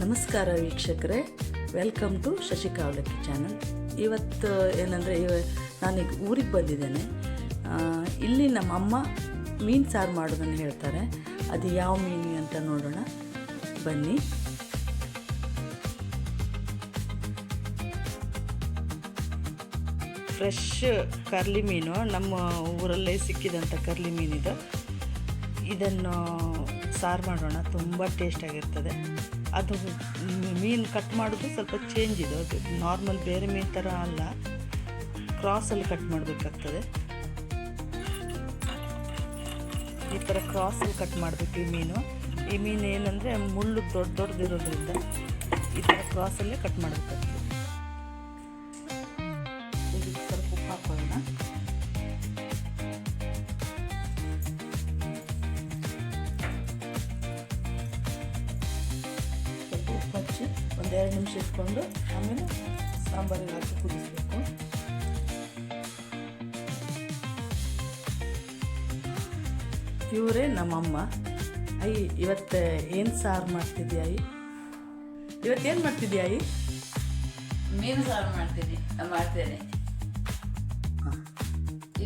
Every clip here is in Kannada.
ನಮಸ್ಕಾರ ವೀಕ್ಷಕರೇ, ವೆಲ್ಕಮ್ ಟು ಶಶಿಕಾ ಅವಲಕ್ಕಿ ಚಾನಲ್. ಇವತ್ತು ಏನಂದರೆ ನಾನೀಗ ಊರಿಗೆ ಬಂದಿದ್ದೇನೆ. ಇಲ್ಲಿ ನಮ್ಮ ಅಮ್ಮ ಮೀನು ಸಾರು ಮಾಡೋದನ್ನು ಹೇಳ್ತಾರೆ. ಅದು ಯಾವ ಮೀನು ಅಂತ ನೋಡೋಣ ಬನ್ನಿ. ಫ್ರೆಶ್ ಕರ್ಲಿ ಮೀನು, ನಮ್ಮ ಊರಲ್ಲೇ ಸಿಕ್ಕಿದಂಥ ಕರ್ಲಿ ಮೀನಿದು. ಇದನ್ನು ಸಾರು ಮಾಡೋಣ, ತುಂಬ ಟೇಸ್ಟಾಗಿರ್ತದೆ. ಅದು ಮೀನು ಕಟ್ ಮಾಡೋದು ಸ್ವಲ್ಪ ಚೇಂಜ್ ಇದೆ, ಅದು ನಾರ್ಮಲ್ ಬೇರೆ ಮೀನು ಥರ ಅಲ್ಲ, ಕ್ರಾಸಲ್ಲಿ ಕಟ್ ಮಾಡಬೇಕಾಗ್ತದೆ. ಈ ಥರ ಕ್ರಾಸಲ್ಲಿ ಕಟ್ ಮಾಡಬೇಕು ಈ ಮೀನು ಏನಂದರೆ ಮುಳ್ಳು ದೊಡ್ಡದಿರೋದ್ರಿಂದ ಈ ಥರ ಕ್ರಾಸಲ್ಲೇ ಕಟ್ ಮಾಡಬೇಕಾಗ್ತದೆ. ಇದಕ್ಕೆ ಸ್ವಲ್ಪ ಉಪ್ಪು ಹಾಕೋಣ. ಹಚ್ಚಿ ಒಂದೆರಡು ನಿಮಿಷ ಇಟ್ಕೊಂಡು ಆಮೇಲೆ ಸಾಂಬಾರಿಗೆ ಹಾಕಿ ಕುದಿಸ್ಬೇಕು. ಇವರೇ ನಮ್ಮಮ್ಮ. ಅಯ್ಯ, ಇವತ್ತು ಏನು ಸಾರು ಮಾಡ್ತಿದ್ಯಾ ಅಯ್ಯ? ಇವತ್ತೇನು ಮಾಡ್ತಿದ್ಯಾ ಅಯ್ಯ? ಮೀನು ಸಾರು ಮಾಡ್ತೇನೆ.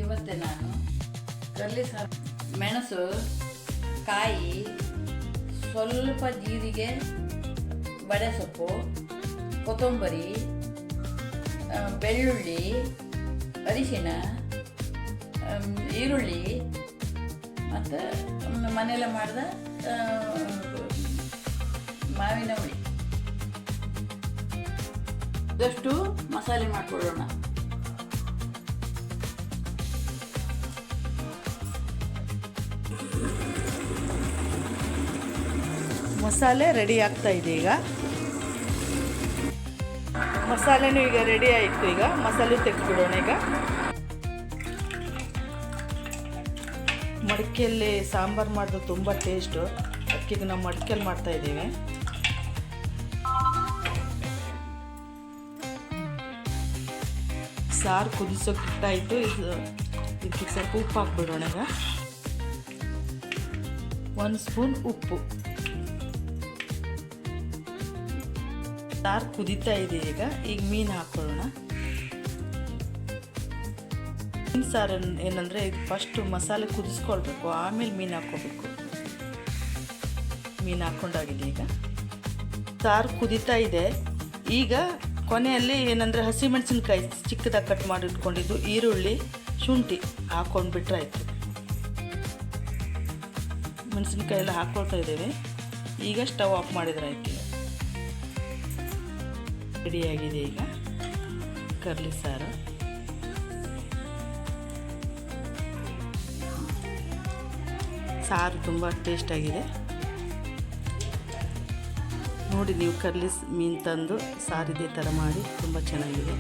ಇವತ್ತೇ ನಾನು ಕರ್ಲಿ ಸಾರು, ಮೆಣಸು, ಕಾಯಿ, ಸ್ವಲ್ಪ ಜೀರಿಗೆ, ಬಡೆ ಸೊಪ್ಪು, ಕೊತ್ತಂಬರಿ, ಬೆಳ್ಳುಳ್ಳಿ, ಅರಿಶಿಣ, ಈರುಳ್ಳಿ ಮತ್ತು ಮನೆಯಲ್ಲೇ ಮಾಡಿದ ಮಾವಿನ ಹುಳಿ ಇದಷ್ಟು ಮಸಾಲೆ ಮಾಡಿಕೊಳ್ಳೋಣ. ಮಸಾಲೆ ರೆಡಿ ಆಗ್ತಾ ಇದೆ. ಈಗ ಮಸಾಲೆನೂ ಈಗ ರೆಡಿ ಆಯಿತು. ಈಗ ಮಸಾಲೆ ತೆಗೆದುಬಿಡೋಣ. ಈಗ ಮಡಿಕೆಯಲ್ಲಿ ಸಾಂಬಾರು ಮಾಡೋದು ತುಂಬ ಟೇಸ್ಟು. ಅದಕ್ಕೀಗ ನಾವು ಮಡಿಕೆಯಲ್ಲಿ ಮಾಡ್ತಾಯಿದ್ದೀವಿ. ಸಾರು ಕುದಿಸೋಕೆ ಇಟ್ಟಾಯಿತು. ಇದಕ್ಕೆ ಸ್ವಲ್ಪ ಉಪ್ಪು ಹಾಕ್ಬಿಡೋಣ. ಈಗ 1 ಸ್ಪೂನ್ ಉಪ್ಪು. ಸಾರು ಕುದೀತಾ ಇದೆ. ಈಗ ಮೀನು ಹಾಕೊಳ್ಳೋಣ. ಮೀನು ಸಾರು ಏನಂದರೆ ಇದು ಫಸ್ಟು ಮಸಾಲೆ ಕುದಿಸ್ಕೊಳ್ಬೇಕು, ಆಮೇಲೆ ಮೀನು ಹಾಕ್ಕೋಬೇಕು. ಮೀನು ಹಾಕ್ಕೊಂಡಾಗಿದೆ. ಈಗ ಸಾರು ಕುದೀತಾ ಇದೆ. ಈಗ ಕೊನೆಯಲ್ಲಿ ಏನಂದರೆ ಹಸಿಮೆಣಸಿನ್ಕಾಯಿ ಚಿಕ್ಕದಾಗಿ ಕಟ್ ಮಾಡಿ ಇಟ್ಕೊಂಡಿದ್ದು, ಈರುಳ್ಳಿ, ಶುಂಠಿ ಹಾಕ್ಕೊಂಡ್ಬಿಟ್ರೆ ಆಯಿತು. ಮೆಣಸಿನ್ಕಾಯಿ ಎಲ್ಲ ಹಾಕ್ಕೊಳ್ತಾ ಇದ್ದೇವೆ. ಈಗ ಸ್ಟವ್ ಆಫ್ ಮಾಡಿದ್ರೆ ಆಯ್ತು. ರೆಡಿಯಾಗಿದೆ ಈಗ ಕರ್ಲಿ ಸಾರು. ಸಾರು ತುಂಬ ಟೇಸ್ಟಾಗಿದೆ. ನೋಡಿ, ನೀವು ಕರ್ಲಿ ಮೀನು ತಂದು ಸಾರು ಇದೇ ಥರ ಮಾಡಿ, ತುಂಬ ಚೆನ್ನಾಗಿದೆ.